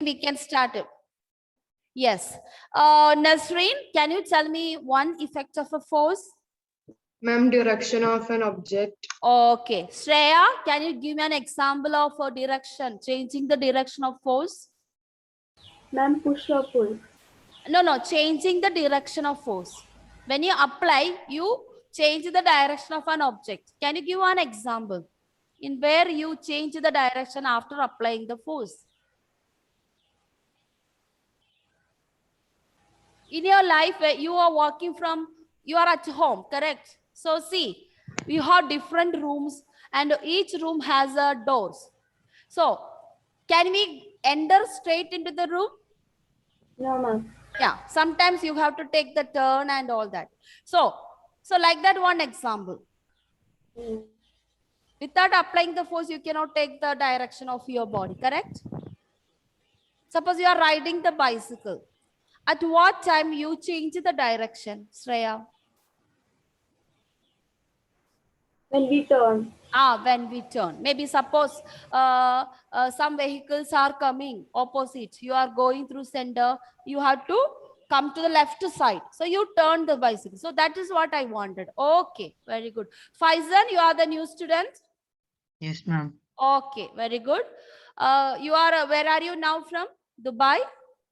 we can start it. Yes. Nasreen, can you tell me one effect of a force? Ma'am, direction of an object. Okay. Shreya, can you give me an example of a direction, changing the direction of force? Ma'am, push or pull? No, changing the direction of force. When you apply, you change the direction of an object. Can you give one example in where you change the direction after applying the force? In your life, where you are walking from, you are at home, correct? So see, we have different rooms and each room has doors. So can we enter straight into the room? No, ma'am. Yeah, sometimes you have to take the turn and all that. So like that, one example. Without applying the force, you cannot take the direction of your body, correct? Suppose you are riding the bicycle. At what time you change the direction, Shreya? When we turn. When we turn. Maybe suppose some vehicles are coming opposite. You are going through center. You have to come to the left side. So you turn the bicycle. So that is what I wanted. Okay, very good. Faizan, you are the new student? Yes, ma'am. Okay, very good. You are, where are you now from? Dubai?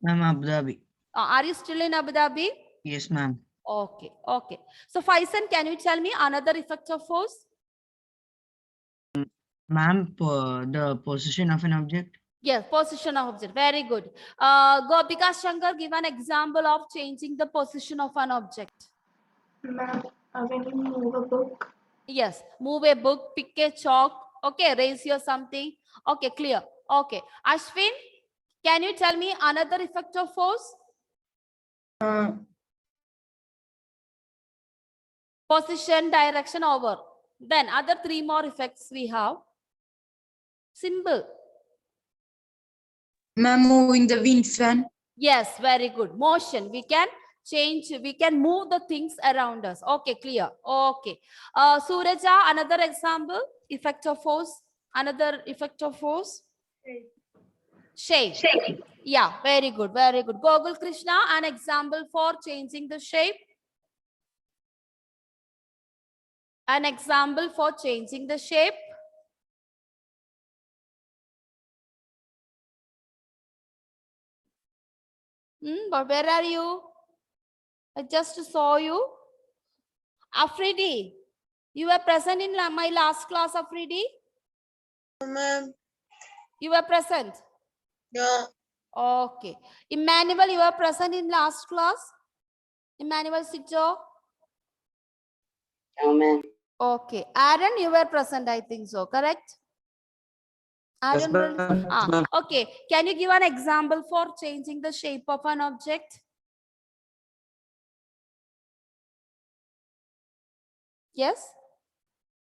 Ma'am, Abu Dhabi. Are you still in Abu Dhabi? Yes, ma'am. Okay. So Faizan, can you tell me another effect of force? Ma'am, the position of an object. Yes, position of object. Very good. Gopika Shankar, give an example of changing the position of an object. Ma'am, when you move a book. Yes, move a book, pick a chalk. Okay, raise your something. Okay, clear. Okay. Ashwin, can you tell me another effect of force? Position, direction, over. Then other three more effects we have. Simple. Ma'am, moving the wind fan. Yes, very good. Motion. We can change, we can move the things around us. Okay, clear. Okay. Suraja, another example, effect of force. Another effect of force. Shape. Yeah, very good. Very good. Gogul Krishna, an example for changing the shape. An example for changing the shape. But where are you? I just saw you. Afridi, you were present in my last class, Afridi? Ma'am. You were present? Yeah. Okay. Emmanuel, you were present in last class? Emmanuel Sito? No, ma'am. Okay. Aaron, you were present, I think so, correct? Yes, Aaron, ma'am. okay. Can you give an example for changing the shape of an object? Yes?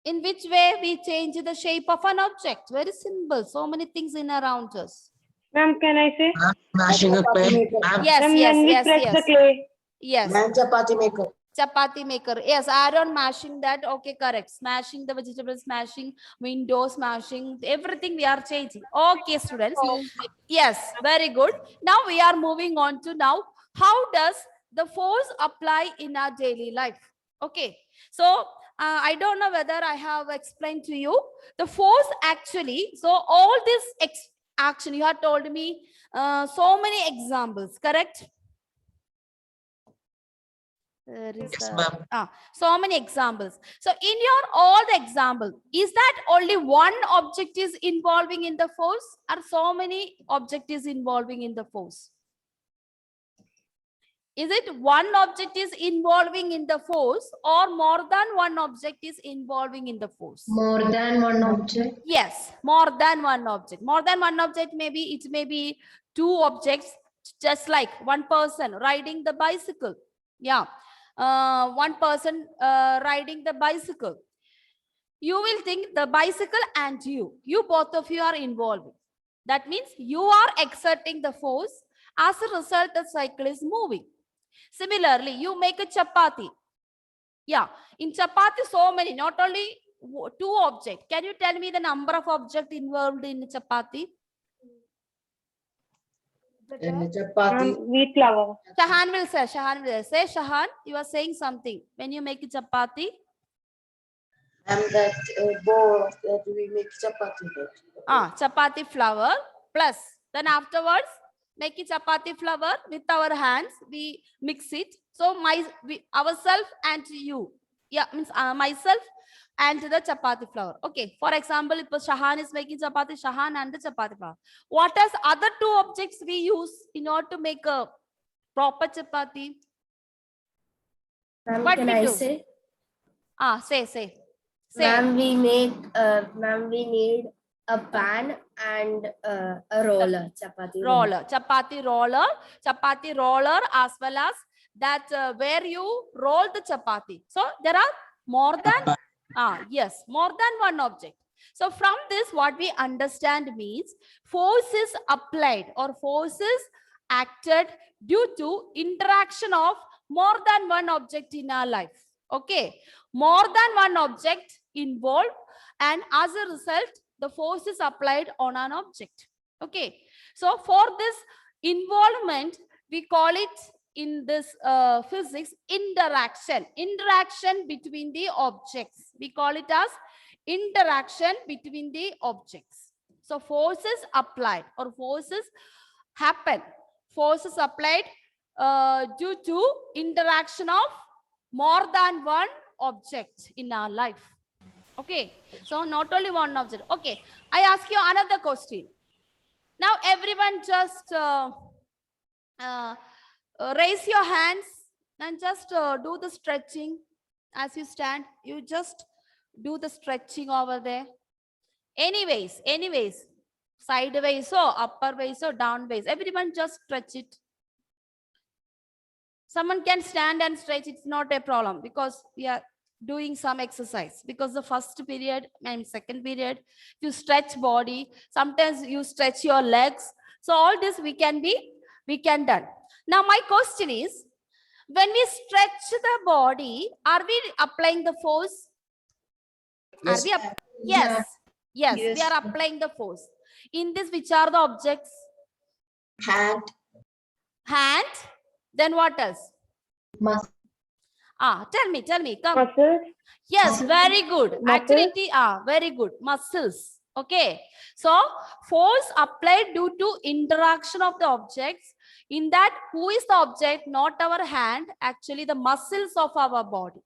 In which way we change the shape of an object? Very simple. So many things in around us. Ma'am, can I say? Mashing a clay. Yes, Ma'am, yes, when we yes, press the yes. clay. Yes. Man, chapati maker. Chapati maker. Yes, Aaron mashing that. Okay, correct. Smashing the vegetables, smashing windows, smashing everything we are changing. Okay, students. Yes, very good. Now we are moving on to now. How does the force apply in our daily life? Okay. So I don't know whether I have explained to you the force actually. So all this action you have told me so many examples, correct? Yes, ma'am. So many examples. So in your all the example, is that only one object is involving in the force, or so many objects involving in the force? Is it one object is involving in the force, or more than one object is involving in the force? More than one object. Yes, more than one object. More than one object, maybe it may be two objects, just like one person riding the bicycle. Yeah. One person riding the bicycle. You will think the bicycle and you both of you are involved. That means you are exerting the force. As a result, the cycle is moving. Similarly, you make a chapati. Yeah, in chapati, so many, not only two objects. Can you tell me the number of objects involved in chapati? Chapati. Wheat flour. Shahan will say. Shahan will say. Shahan, you are saying something. When you make chapati, And that bowl that we make chapati with. chapati flour plus. Then afterwards, make chapati flour with our hands. We mix it. So ourselves and you. Yeah, means myself and the chapati flour. Okay. For example, if Shahan is making chapati, Shahan and the chapati flour. What else other two objects we use in order to make a proper chapati? Ma'am, What can we I do? say? Say. Ma'am, we need a pan and a roller, chapati roller. Chapati roller, as well as that where you roll the chapati. So there are more than more than one object. So from this, what we understand means force is applied or forces acted due to interaction of more than one object in our life. Okay, more than one object involved, and as a result, the force is applied on an object. Okay, so for this involvement, we call it in this physics interaction between the objects. We call it as interaction between the objects. So forces applied or forces happen. Forces applied due to interaction of more than one object in our life. Okay, so not only one object. Okay, I ask you another question. Now everyone just raise your hands and just do the stretching as you stand. You just do the stretching over there. Anyways, sideways or upper ways or down ways. Everyone just stretch it. Someone can stand and stretch. It's not a problem because we are doing some exercise, because the first period and second period you stretch body, sometimes you stretch your legs. So all this we can done. Now my question is, when we stretch the body, are we applying the force? Yes. Yes, we Yes. are applying the force. In this, which are the objects? Hand. Then what else? Muscle. Tell me, come. Muscles. Yes, very good. Muscles. Actually, very good. Muscles. Okay. So force applied due to interaction of the objects. In that, who is the object? Not our hand, actually the muscles of our body.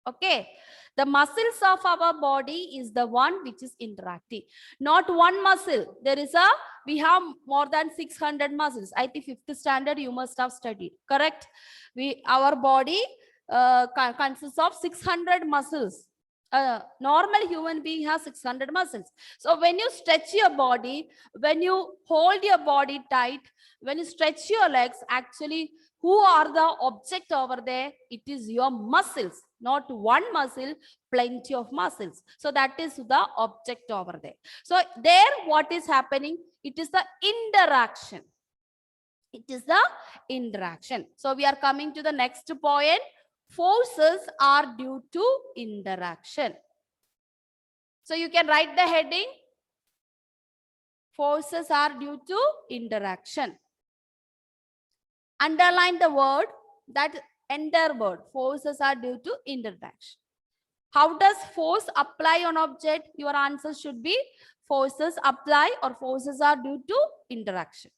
Okay. The muscles of our body is the one which is interacting. Not one muscle. We have more than 600 muscles. I think 5th standard you must have studied. Correct? Our body consists of 600 muscles. Normal human being has 600 muscles. So when you stretch your body, when you hold your body tight, when you stretch your legs, actually who are the object over there? It is your muscles, not one muscle, plenty of muscles. So that is the object over there. So there what is happening? It is the interaction. It is the interaction. So we are coming to the next point. Forces are due to interaction. So you can write the heading. Forces are due to interaction. Underline the word, that entire word. Forces are due to interaction. How does force apply on object? Your answer should be forces apply or forces are due to interaction.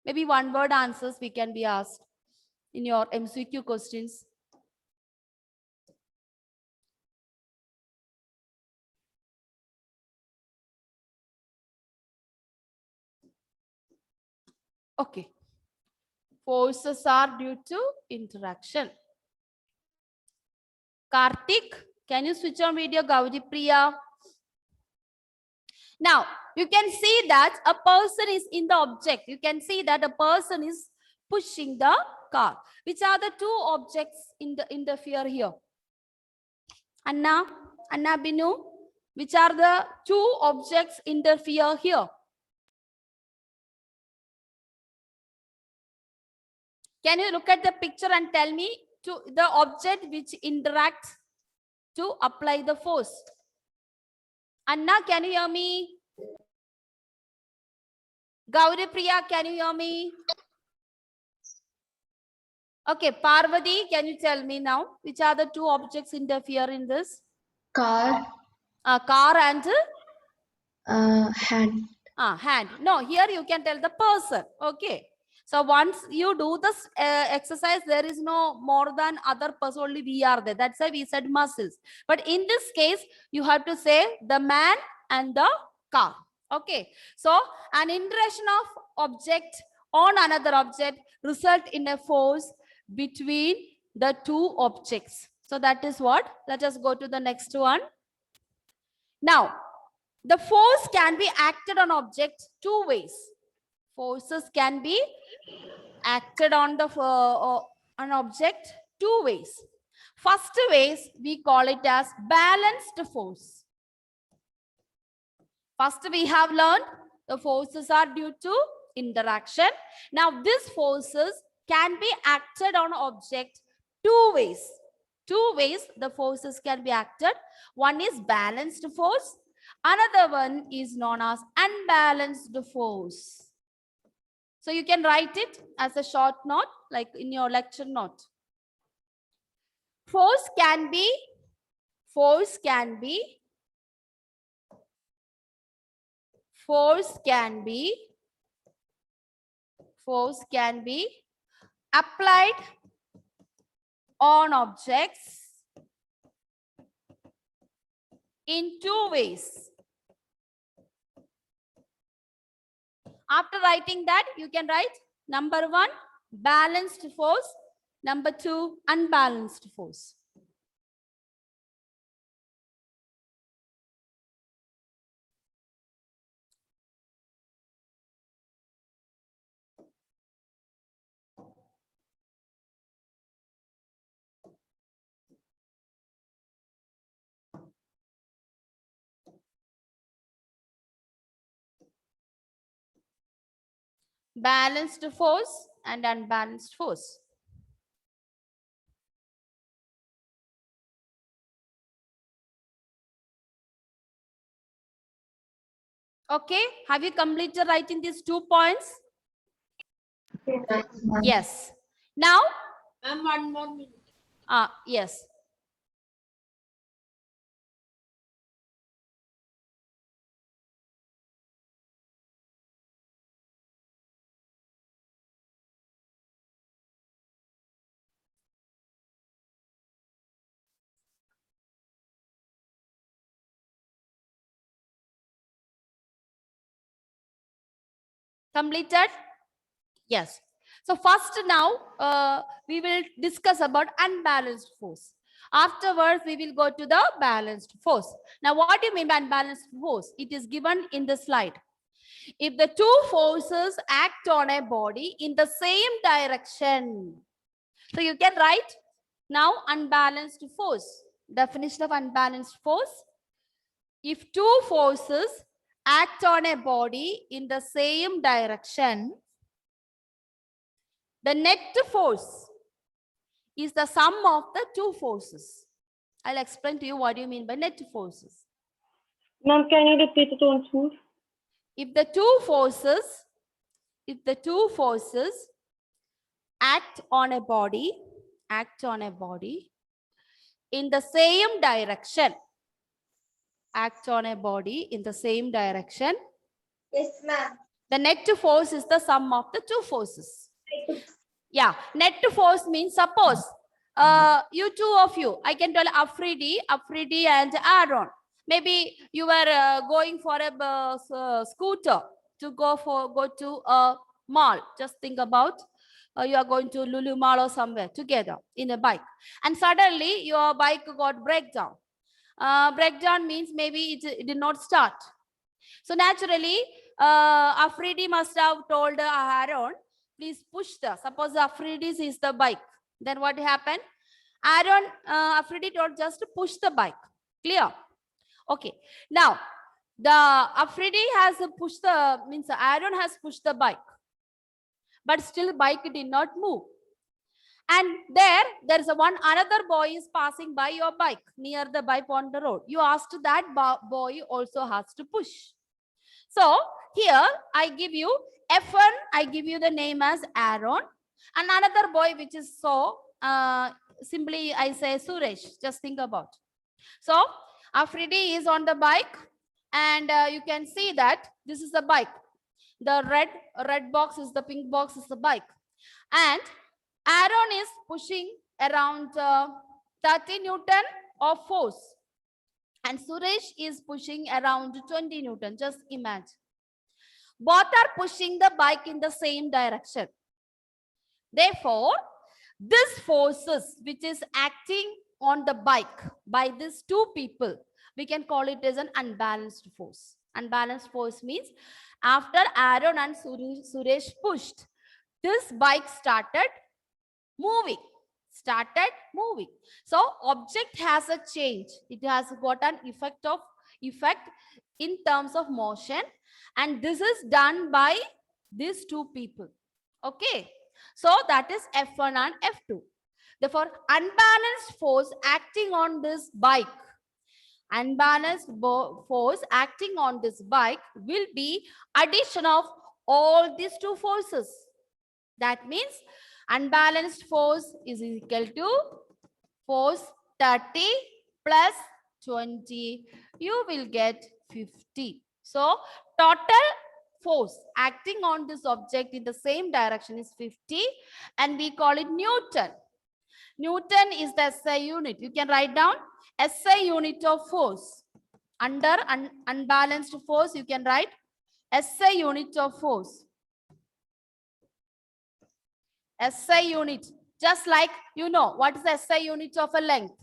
Maybe one word answers we can be asked in your MCQ questions. Okay. Forces are due to interaction. Karthik, can you switch on video? Gauri Priya. Now, you can see that a person is in the object. You can see that a person is pushing the car. Which are the two objects in the interfere here? Anna Binu, which are the two objects interfere here? Can you look at the picture and tell me to the object which interacts to apply the force? Anna, can you hear me? Gauri Priya, can you hear me? Okay, Parvati, can you tell me now which are the two objects interfere in this? Car. Car and Hand. hand. No, here you can tell the person. Okay. So once you do this exercise, there is no more than other person, only we are there. That's why we said muscles. But in this case, you have to say the man and the car. Okay. So an interaction of object on another object result in a force between the two objects. So that is what. Let us go to the next one. Now, the force can be acted on object two ways. Forces can be acted on the an object two ways. First ways we call it as balanced force. First we have learned the forces are due to interaction. Now these forces can be acted on object two ways. Two ways the forces can be acted. One is balanced force. Another one is known as unbalanced force. So you can write it as a short note, like in your lecture note. Force can be applied on objects in two ways. After writing that, you can write number 1, balanced force. Number 2, unbalanced force. Balanced force and unbalanced force. Okay, have you completed writing these 2 points? Yes. Now, Ma'am, 1 more minute. yes. Completed? Yes. So first now we will discuss about unbalanced force. Afterwards, we will go to the balanced force. Now, what do you mean by unbalanced force? It is given in the slide. If the two forces act on a body in the same direction. So you can write now unbalanced force. Definition of unbalanced force. If two forces act on a body in the same direction, the net force is the sum of the two forces. I'll explain to you what do you mean by net forces. Ma'am, can you repeat it once more? If the two forces act on a body in the same direction, Yes, ma'am. the net force is the sum of the two forces. Yeah, net force means suppose you two of you, I can tell Afridi and Aaron. Maybe you were going for a scooter to go to a mall. Just think about you are going to Lulu Mall or somewhere together in a bike, and suddenly your bike got breakdown. Breakdown means maybe it did not start. So naturally, Afridi must have told Aaron, please push suppose Afridi's is the bike. Then what happened? Aaron, Afridi told just to push the bike. Clear? Okay. Now, the Afridi has pushed Aaron has pushed the bike. But still bike did not move. And there is another boy is passing by your bike, near the bike on the road. You asked that boy also has to push. So here I give you F1, I give you the name as Aaron, and another boy which is simply I say Suresh. Just think about. So Afridi is on the bike, and you can see that this is the bike. The red box is the pink box is the bike, and Aaron is pushing around 30 Newton of force, and Suresh is pushing around 20 Newton. Just imagine. Both are pushing the bike in the same direction. Therefore, this forces which is acting on the bike by these two people, we can call it as an unbalanced force. Unbalanced force means after Aaron and Suresh pushed, this bike started moving. So object has a change. It has got an effect in terms of motion, and this is done by these two people. Okay. So that is F1 and F2. Therefore, unbalanced force acting on this bike, force acting on this bike will be addition of all these two forces. That means unbalanced force is equal to force 30 plus 20. You will get 50. So total force acting on this object in the same direction is 50, and we call it Newton. Newton is the SI unit. You can write down SI unit of force. Under unbalanced force, you can write SI unit of force. SI unit, just like you know what is the SI unit of a length?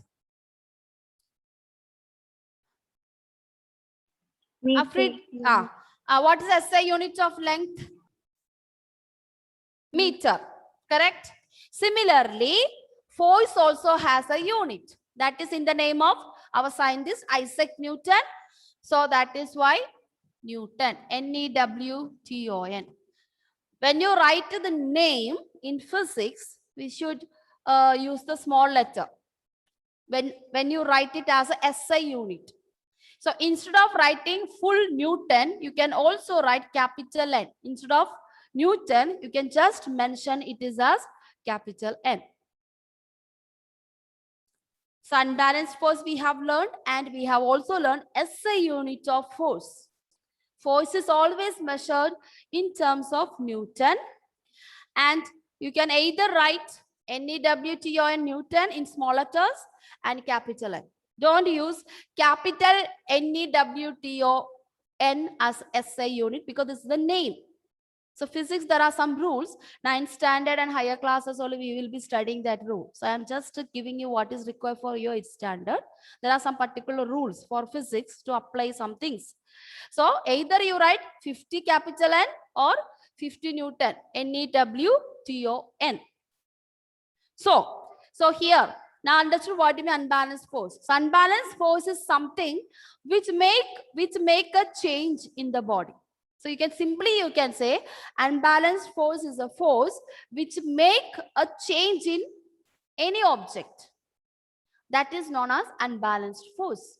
Meter. What is the SI unit of length? Meter, correct? Similarly, force also has a unit. That is in the name of our scientist Isaac Newton. So that is why Newton, N-E-W-T-O-N. When you write the name in physics, we should use the small letter. When you write it as a SI unit. So instead of writing full Newton, you can also write capital N. Instead of Newton, you can just mention it is as capital N. So unbalanced force we have learned, and we have also learned SI unit of force. Force is always measured in terms of Newton, and you can either write N-E-W-T-O-N Newton in small letters and capital N. Don't use capital N-E-W-T-O-N as SI unit because this is the name. So physics, there are some rules. 9th standard and higher classes only we will be studying that rule. So I'm just giving you what is required for your 8th standard. There are some particular rules for physics to apply some things. So either you write 50 capital N or 50 Newton, N-E-W-T-O-N. So here, now understood what you mean unbalanced force. So unbalanced force is something which make a change in the body. So you can say unbalanced force is a force which make a change in any object. That is known as unbalanced force.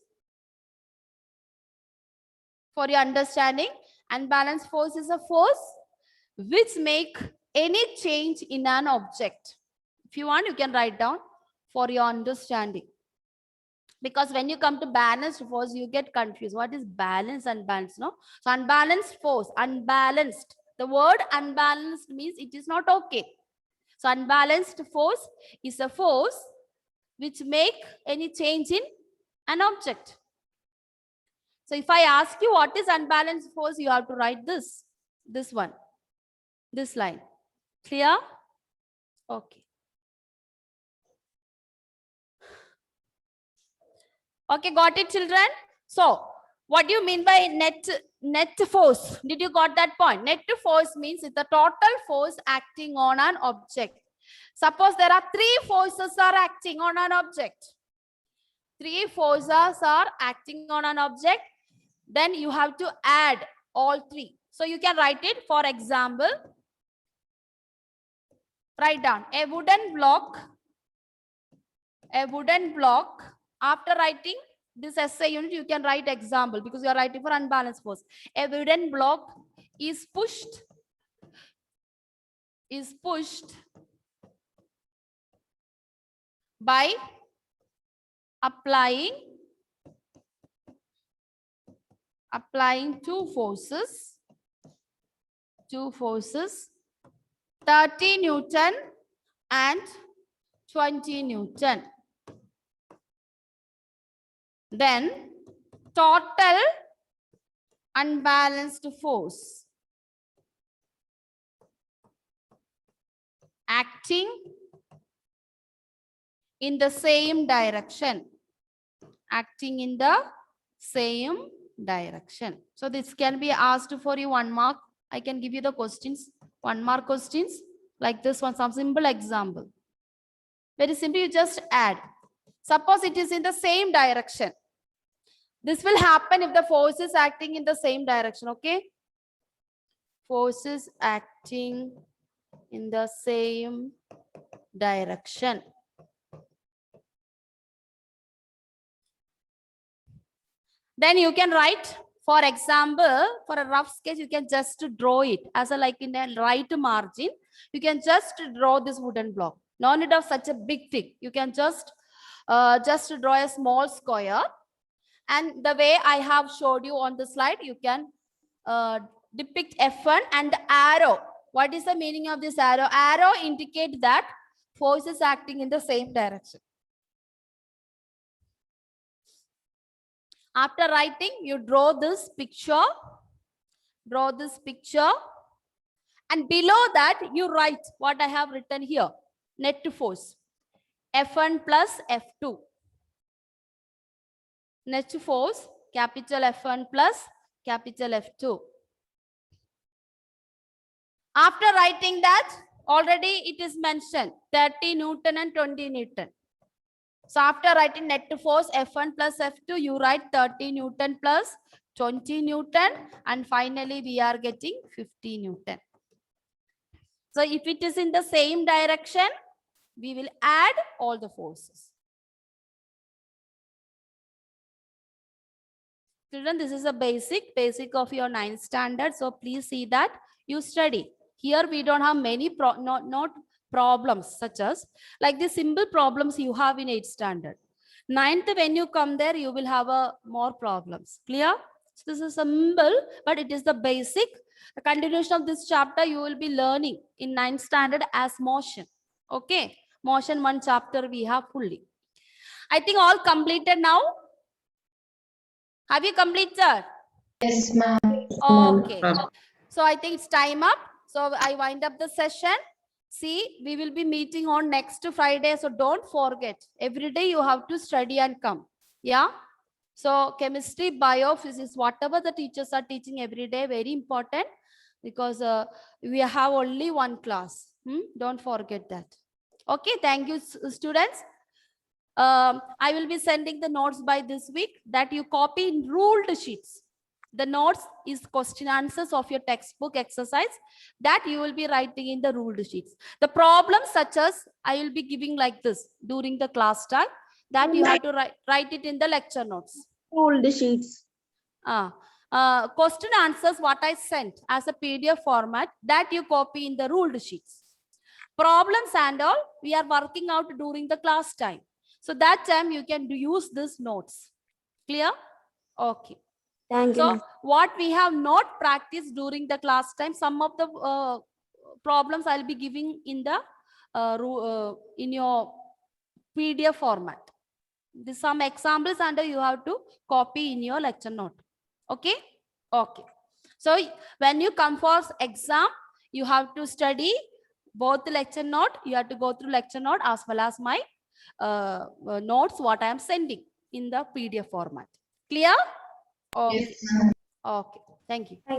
For your understanding, unbalanced force is a force which make any change in an object. If you want, you can write down for your understanding. Because when you come to balanced force, you get confused. What is balance and unbalanced? No? So unbalanced force, unbalanced. The word unbalanced means it is not okay. So unbalanced force is a force which make any change in an object. So if I ask you what is unbalanced force, you have to write this one, this line. Clear? Okay. Okay, got it, children? So, what do you mean by net force? Did you got that point? Net force means it's the total force acting on an object. Suppose there are 3 forces are acting on an object. 3 forces are acting on an object. Then you have to add all 3. So you can write it. For example, write down a wooden block. After writing this essay unit, you can write example because you are writing for unbalanced force. A wooden block is pushed by applying two forces, 30 Newton and 20 Newton. Then total unbalanced force acting in the same direction. So this can be asked for you 1 mark. I can give you the questions, 1 mark questions like this one, some simple example. Very simple, you just add. Suppose it is in the same direction. This will happen if the force is acting in the same direction, okay? Forces acting in the same direction. Then you can write, for example, for a rough sketch, you can just draw it as a like in a right margin. You can just draw this wooden block. No need of such a big thing. You can just draw a small square. And the way I have showed you on the slide, you can depict F1 and the arrow. What is the meaning of this arrow? Arrow indicates that force is acting in the same direction. After writing, you draw this picture. And below that, you write what I have written here. Net force. F1 plus F2. Net force, capital F1 plus capital F2. After writing that, already it is mentioned 30 Newton and 20 Newton. So after writing net force F1 plus F2, you write 30 Newton plus 20 Newton, and finally we are getting 50 Newton. So if it is in the same direction, we will add all the forces. Children, this is a basic of your 9th standard. So please see that you study. Here we don't have many not problems such as like the simple problems you have in 8th standard. 9th, when you come there, you will have more problems. Clear? So this is simple, but it is the basic. The continuation of this chapter you will be learning in 9th standard as motion. Okay, motion 1 chapter we have fully. I think all completed now. Have you completed? Yes, ma'am. Okay. So I think it's time up. So I wind up the session. See, we will be meeting on next Friday. So don't forget. Every day you have to study and come. Yeah. So chemistry, bio, physics, whatever the teachers are teaching every day, very important because we have only 1 class. Don't forget that. Okay. Thank you, students. I will be sending the notes by this week that you copy in ruled sheets. The notes is question answers of your textbook exercise that you will be writing in the ruled sheets. The problems such as I will be giving like this during the class time that you have to write it in the lecture notes. Ruled sheets. Question answers what I sent as a PDF format that you copy in the ruled sheets. Problems and all we are working out during the class time. So that time you can use these notes. Clear? Okay. Thank you. So what we have not practiced during the class time, some of the problems I'll be giving in the in your PDF format. There's some examples and you have to copy in your lecture note. Okay? Okay. So when you come for exam, you have to study both the lecture note. You have to go through lecture note as well as my notes what I am sending in the PDF format. Clear? Okay. Yes, ma'am. Okay. Thank you.